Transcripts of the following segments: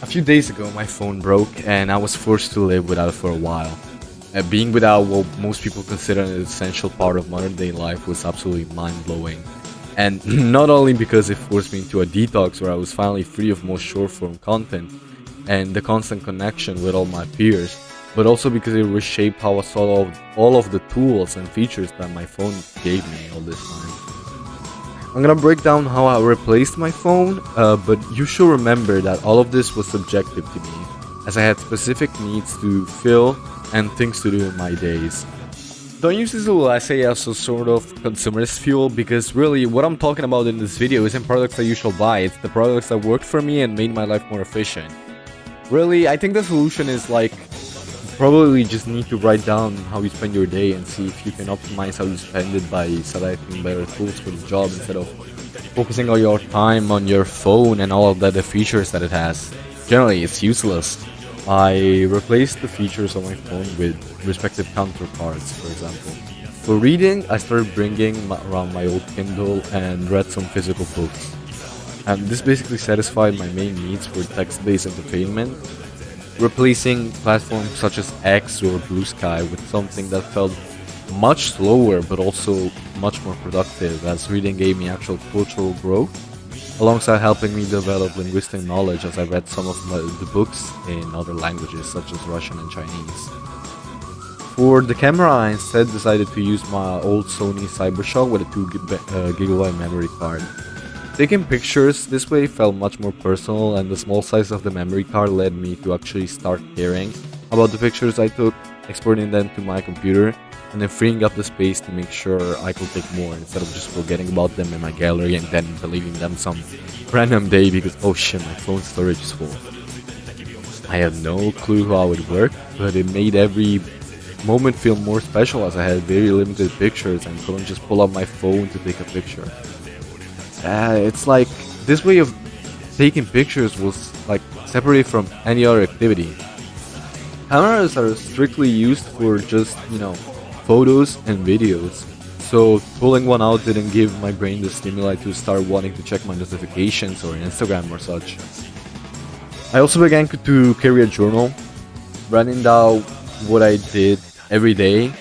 A few days ago, my phone broke and I was forced to live without it for a while. Being without what most people consider an essential part of modern day life was absolutely mind blowing. And not only because it forced me into a detox where I was finally free of most short form content and the constant connection with all my peers, but also because it reshaped how I saw all of the tools and features that my phone gave me all this time. I'm gonna break down how I replaced my phone, but you should remember that all of this was subjective to me, as I had specific needs to fill and things to do in my days. Don't use this little essay as a sort of consumerist fuel, because really what I'm talking about in this video isn't products that you shall buy, it's the products that worked for me and made my life more efficient. Really, I think the solution is like, probably just need to write down how you spend your day and see if you can optimize how you spend it by selecting better tools for the job instead of focusing all your time on your phone and all of the features that it has. Generally, it's useless. I replaced the features on my phone with respective counterparts, for example. For reading, I started bringing around my old Kindle and read some physical books. And this basically satisfied my main needs for text-based entertainment, replacing platforms such as X or Blue Sky with something that felt much slower but also much more productive, as reading gave me actual cultural growth, alongside helping me develop linguistic knowledge as I read some of the books in other languages such as Russian and Chinese. For the camera, I instead decided to use my old Sony Cybershock with a 2 GB memory card. Taking pictures this way felt much more personal, and the small size of the memory card led me to actually start caring about the pictures I took, exporting them to my computer, and then freeing up the space to make sure I could take more instead of just forgetting about them in my gallery and then deleting them some random day because oh shit, my phone storage is full. I had no clue how it worked, but it made every moment feel more special as I had very limited pictures and couldn't just pull up my phone to take a picture. It's like this way of taking pictures was like separated from any other activity. Cameras are strictly used for just, photos and videos. So pulling one out didn't give my brain the stimuli to start wanting to check my notifications or Instagram or such. I also began to carry a journal, writing down what I did every day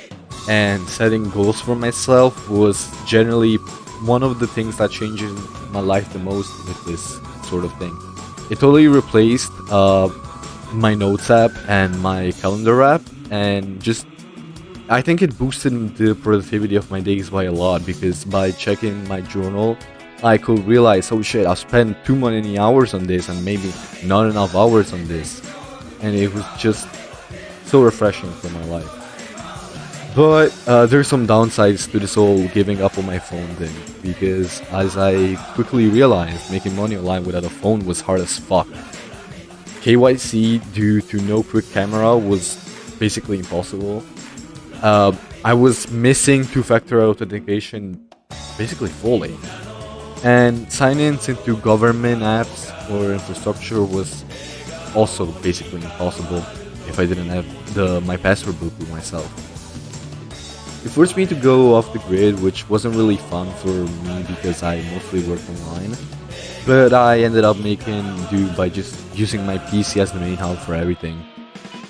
and setting goals for myself was generally one of the things that changes my life the most with this sort of thing. It totally replaced my notes app and my calendar app, and just I think it boosted the productivity of my days by a lot, because by checking my journal I could realize, oh shit, I've spent too many hours on this and maybe not enough hours on this, and it was just so refreshing for my life. But there's some downsides to this whole giving up on my phone thing, because as I quickly realized, making money online without a phone was hard as fuck. KYC due to no quick camera was basically impossible. I was missing two-factor authentication basically fully. And sign-ins into government apps or infrastructure was also basically impossible if I didn't have my password book with myself. It forced me to go off the grid, which wasn't really fun for me because I mostly work online, but I ended up making do by just using my PC as the main hub for everything.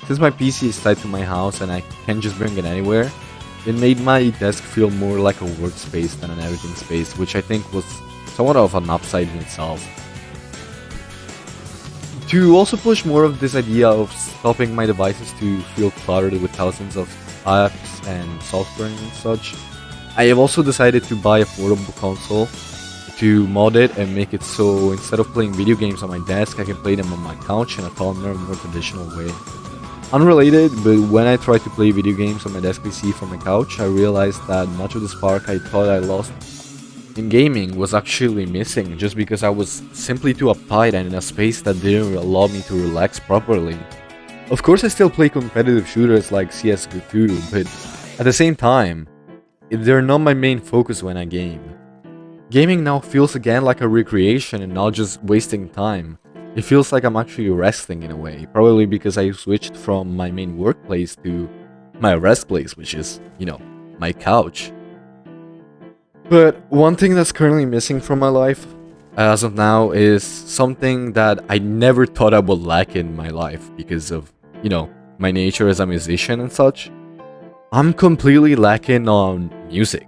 Since my PC is tied to my house and I can't just bring it anywhere, it made my desk feel more like a workspace than an everything space, which I think was somewhat of an upside in itself. To also push more of this idea of stopping my devices to feel cluttered with thousands of apps and software and such, I have also decided to buy a portable console to mod it and make it so instead of playing video games on my desk, I can play them on my couch in a calmer, more traditional way. Unrelated, but when I tried to play video games on my desk PC from my couch, I realized that much of the spark I thought I lost in gaming was actually missing just because I was simply too uptight and in a space that didn't allow me to relax properly. Of course I still play competitive shooters like CSGO2, but at the same time, they're not my main focus when I game. Gaming now feels again like a recreation and not just wasting time. It feels like I'm actually resting in a way, probably because I switched from my main workplace to my rest place, which is, my couch. But one thing that's currently missing from my life as of now is something that I never thought I would lack in my life because of, you know, my nature as a musician and such. I'm completely lacking on music.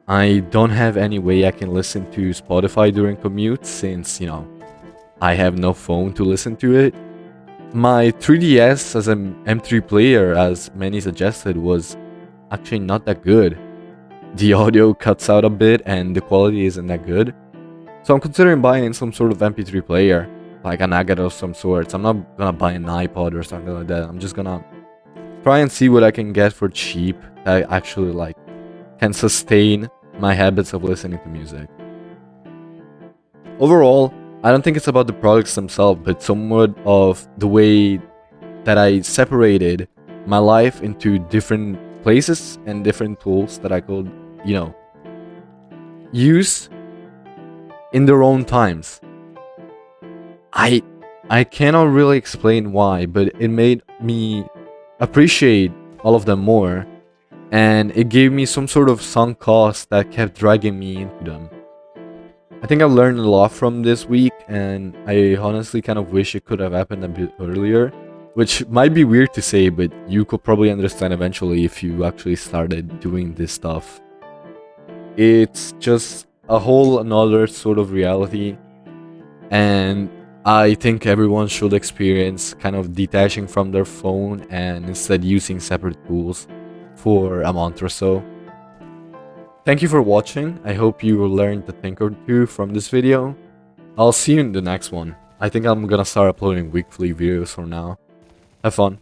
I don't have any way I can listen to Spotify during commutes since, you know, I have no phone to listen to it. My 3DS as an M3 player, as many suggested, was actually not that good. The audio cuts out a bit and the quality isn't that good. So I'm considering buying some sort of MP3 player, like an Agate of some sorts. I'm not gonna buy an iPod or something like that. I'm just gonna try and see what I can get for cheap that actually like can sustain my habits of listening to music. Overall, I don't think it's about the products themselves, but somewhat of the way that I separated my life into different places and different tools that I could, you know, use in their own times. I cannot really explain why, but it made me appreciate all of them more, and it gave me some sort of sunk cost that kept dragging me into them. I think I learned a lot from this week, and I honestly kind of wish it could have happened a bit earlier, which might be weird to say, but you could probably understand eventually if you actually started doing this stuff. It's just a whole another sort of reality, and I think everyone should experience kind of detaching from their phone and instead using separate tools for a month or so. Thank you for watching. I hope you learned a thing or two from this video. I'll see you in the next one. I think I'm gonna start uploading weekly videos from now. Have fun.